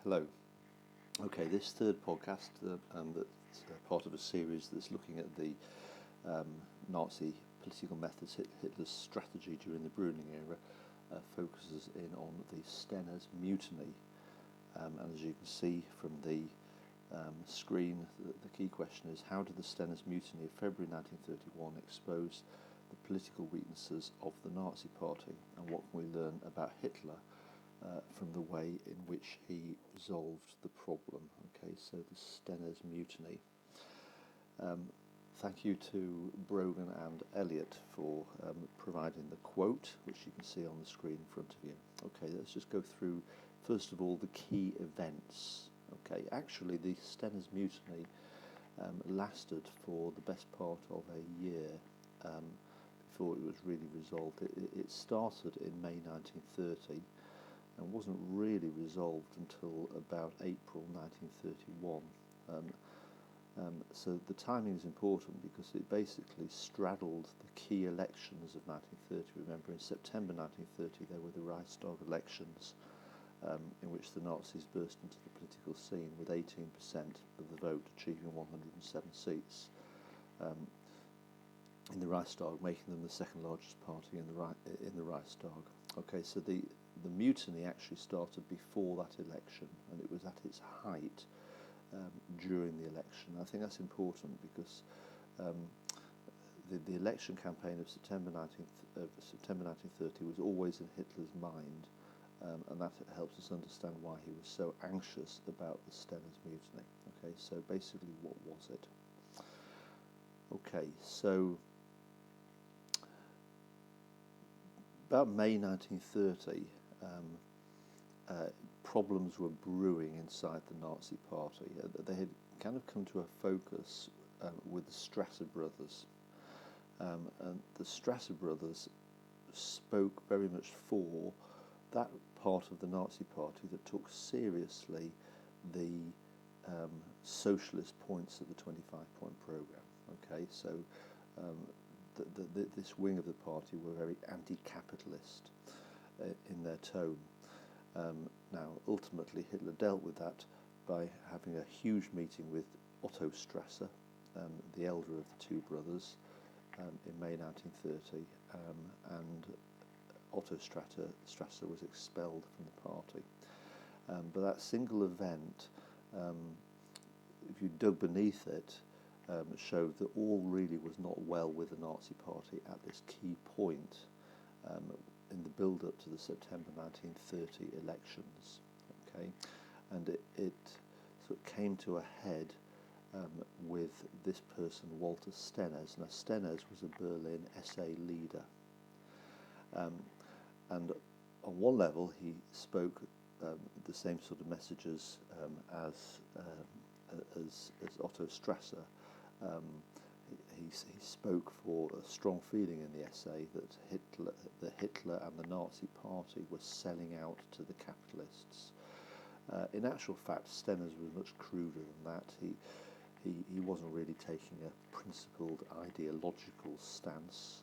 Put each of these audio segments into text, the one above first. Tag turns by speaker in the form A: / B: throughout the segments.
A: Hello. Okay, this third podcast, that's part of a series that's looking at the Nazi political methods, Hitler's strategy during the Bruning era, focuses in on the Stennes Mutiny. And as you can see from the screen, the key question is, how did the Stennes Mutiny of February 1931 expose the political weaknesses of the Nazi Party, and what can we learn about Hitler from the way in which he resolved the problem? Okay, so the Stennes Mutiny. Thank you to Brogan and Elliot for providing the quote, which you can see on the screen in front of you. Okay, let's just go through, first of all, the key events. Okay, actually the Stennes Mutiny lasted for the best part of a year before it was really resolved. It started in May 1930 and wasn't really resolved until about April 1931. So the timing is important because it basically straddled the key elections of 1930. Remember, in September 1930 there were the Reichstag elections, in which the Nazis burst into the political scene with 18% of the vote, achieving 107 seats in the Reichstag, making them the second largest party in the Reichstag. Okay, so the mutiny actually started before that election, and it was at its height during the election. I think that's important because the election campaign of September 1930 was always in Hitler's mind, and that helps us understand why he was so anxious about the Stennes Mutiny. Okay, so basically, what was it? Okay, so about May 1930, problems were brewing inside the Nazi Party. They had kind of come to a focus with the Strasser brothers. And the Strasser brothers spoke very much for that part of the Nazi Party that took seriously the socialist points of the 25-point programme. Okay, so this wing of the party were very anti-capitalist in their tone. Now, ultimately, Hitler dealt with that by having a huge meeting with Otto Strasser, the elder of the two brothers, in May 1930, and Otto Strasser was expelled from the party. But that single event, if you dug beneath it, showed that all really was not well with the Nazi Party at this key point in the build-up to the September 1930 elections. Okay, and it sort of came to a head with this person, Walter Stennes. Now, Stennes was a Berlin SA leader, and on one level he spoke the same sort of messages as Otto Strasser. He spoke for a strong feeling in the SA that Hitler and the Nazi Party were selling out to the capitalists. In actual fact, Stennes was much cruder than that. He wasn't really taking a principled ideological stance.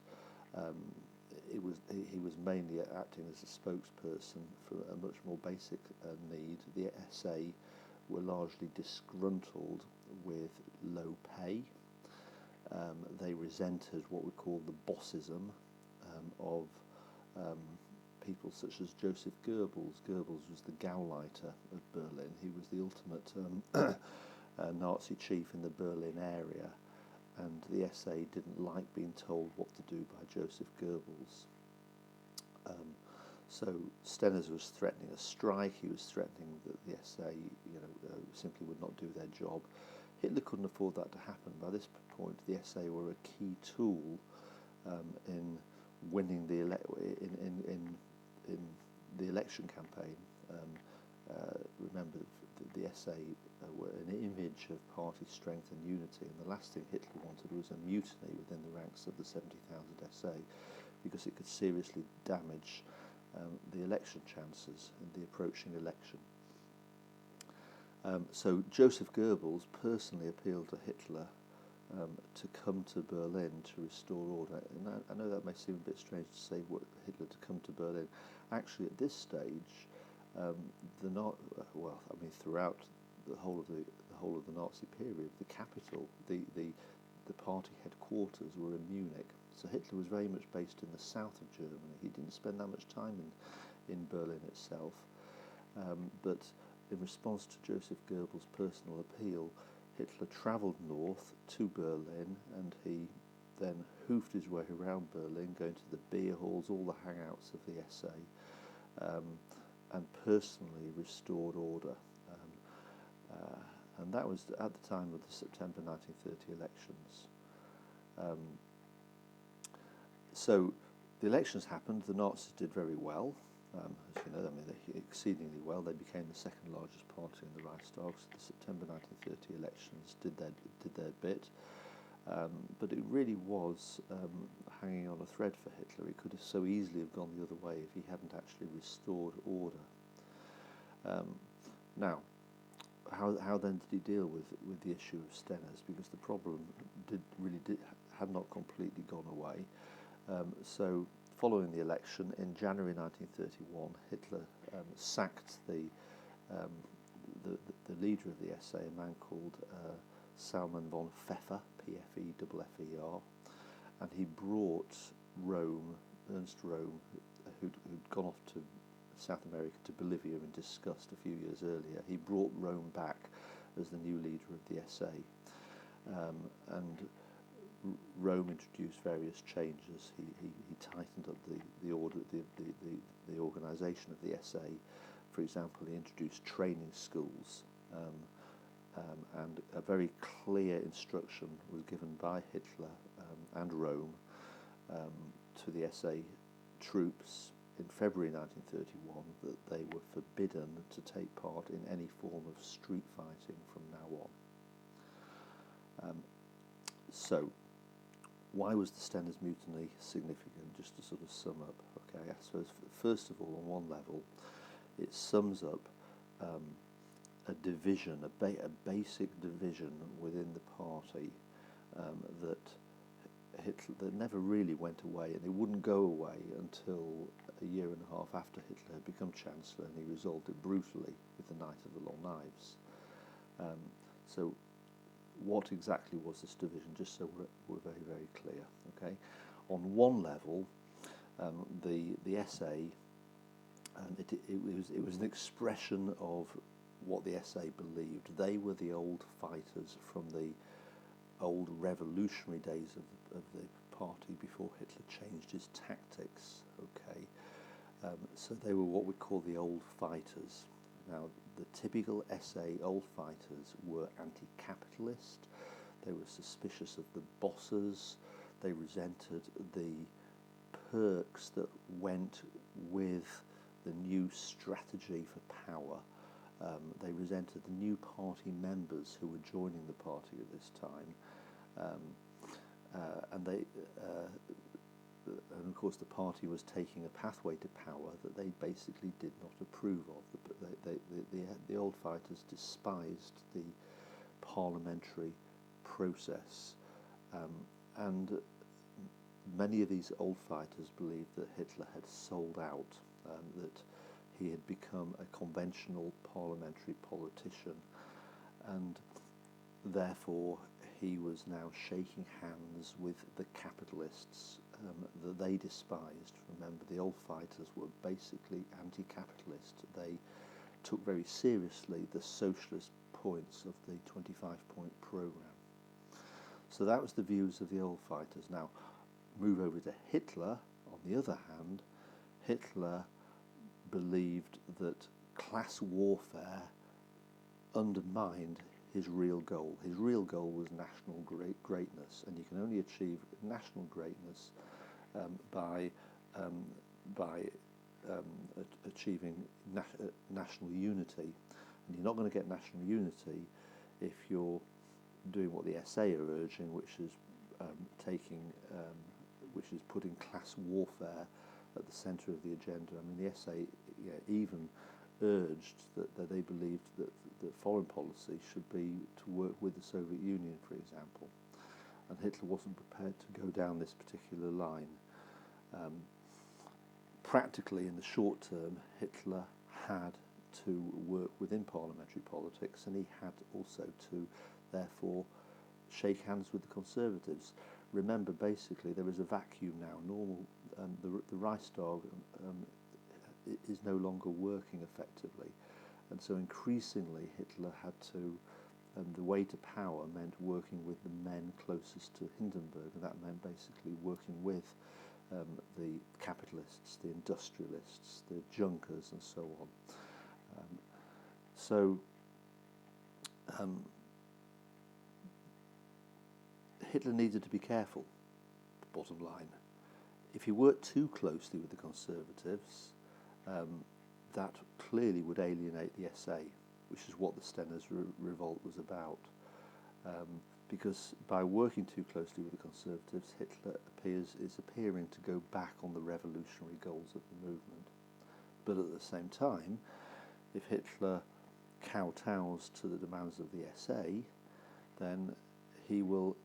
A: He was mainly acting as a spokesperson for a much more basic need. The SA were largely disgruntled with low pay. They resented what we call the bossism of people such as Joseph Goebbels. Goebbels was the Gauleiter of Berlin. He was the ultimate Nazi chief in the Berlin area, and the SA didn't like being told what to do by Joseph Goebbels. So Stennes was threatening a strike. He was threatening that the SA, simply would not do their job. Hitler couldn't afford that to happen. By this point, the SA were a key tool in winning the in the election campaign. Remember, the SA were an image of party strength and unity, and the last thing Hitler wanted was a mutiny within the ranks of the 70,000 SA, because it could seriously damage the election chances in the approaching election. So Joseph Goebbels personally appealed to Hitler to come to Berlin to restore order. And I know that may seem a bit strange to say Hitler to come to Berlin. Actually, at this stage, Throughout the whole of the Nazi period, the capital, the party headquarters were in Munich. So Hitler was very much based in the south of Germany. He didn't spend that much time in Berlin itself. But in response to Joseph Goebbels' personal appeal, Hitler travelled north to Berlin, and he then hoofed his way around Berlin, going to the beer halls, all the hangouts of the SA, and personally restored order. And that was at the time of the September 1930 elections. So the elections happened. The Nazis did very well. As you know, they exceedingly well. They became the second largest party in the Reichstag. So the September 1930 elections did their bit. But it really was hanging on a thread for Hitler. It could have so easily have gone the other way if he hadn't actually restored order. Now, how then did he deal with the issue of Stennes? Because the problem had not completely gone away. So, following the election in January 1931, Hitler sacked the leader of the SA, a man called Salman von Pfeffer, Pfeffer, and he brought Ernst Röhm, who'd gone off to South America, to Bolivia in disgust a few years earlier. He brought Röhm back as the new leader of the SA, and Röhm introduced various changes. He tightened up the organisation of the SA. For example, he introduced training schools, and a very clear instruction was given by Hitler and Röhm to the SA troops in February 1931 that they were forbidden to take part in any form of street fighting from now on. So, why was the Stennes Mutiny significant? Just to sort of sum up, okay, I suppose first of all, on one level, it sums up a division, a basic division within the party that Hitler, that never really went away, and it wouldn't go away until a year and a half after Hitler had become Chancellor, and he resolved it brutally with the Night of the Long Knives. So what exactly was this division, just so we're very, very clear, okay? On one level, the SA, it was an expression of what the SA believed. They were the old fighters from the old revolutionary days of the party before Hitler changed his tactics, okay? So they were what we call the old fighters. Now, the typical SA old fighters were anti-capitalist, they were suspicious of the bosses, they resented the perks that went with the new strategy for power. They resented the new party members who were joining the party at this time, and of course the party was taking a pathway to power that they basically did not approve of. The old fighters despised the parliamentary process, and many of these old fighters believed that Hitler had sold out, that he had become a conventional parliamentary politician, and therefore he was now shaking hands with the capitalists that they despised. Remember, the old fighters were basically anti-capitalist. They took very seriously the socialist points of the 25-point programme. So that was the views of the old fighters. Now, move over to Hitler. On the other hand, Hitler believed that class warfare undermined his real goal. His real goal was national greatness, and you can only achieve national greatness by achieving national unity. And you're not going to get national unity if you're doing what the SA are urging, which is which is putting class warfare at the centre of the agenda. I mean, the SA even urged that they believed that foreign policy should be to work with the Soviet Union, for example. And Hitler wasn't prepared to go down this particular line. Practically, in the short term, Hitler had to work within parliamentary politics, and he had also to, therefore, shake hands with the Conservatives. Remember, basically, there is a vacuum now. The Reichstag is no longer working effectively, and so increasingly Hitler had to, the way to power meant working with the men closest to Hindenburg, and that meant basically working with the capitalists, the industrialists, the junkers, and so on. Hitler needed to be careful, bottom line. If he worked too closely with the Conservatives, that clearly would alienate the SA, which is what the Stennes revolt was about. Because by working too closely with the Conservatives, Hitler is appearing to go back on the revolutionary goals of the movement. But at the same time, if Hitler kowtows to the demands of the SA, then he will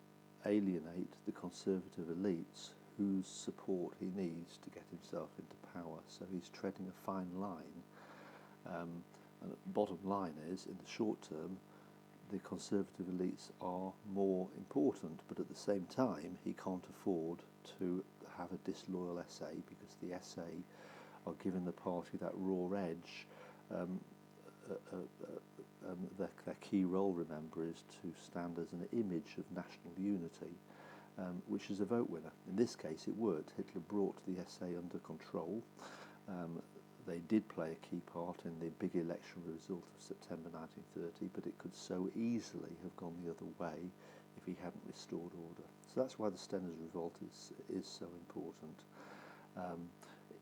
A: alienate the conservative elites whose support he needs to get himself into power. So he's treading a fine line. And the bottom line is, in the short term, the conservative elites are more important, but at the same time, he can't afford to have a disloyal SA, because the SA are giving the party that raw edge. Their key role, remember, is to stand as an image of national unity, which is a vote winner. In this case, it worked. Hitler brought the SA under control. They did play a key part in the big election result of September 1930, but it could so easily have gone the other way if he hadn't restored order. So that's why the Stennes revolt is so important.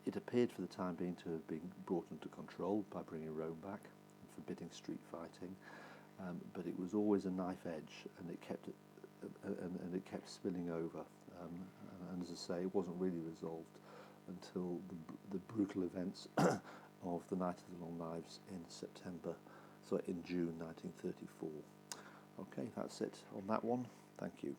A: It appeared for the time being to have been brought under control by bringing Rome back and forbidding street fighting, but it was always a knife edge, and it kept spilling over. And as I say, it wasn't really resolved until the brutal events of the Night of the Long Knives in June 1934. Okay, that's it on that one. Thank you.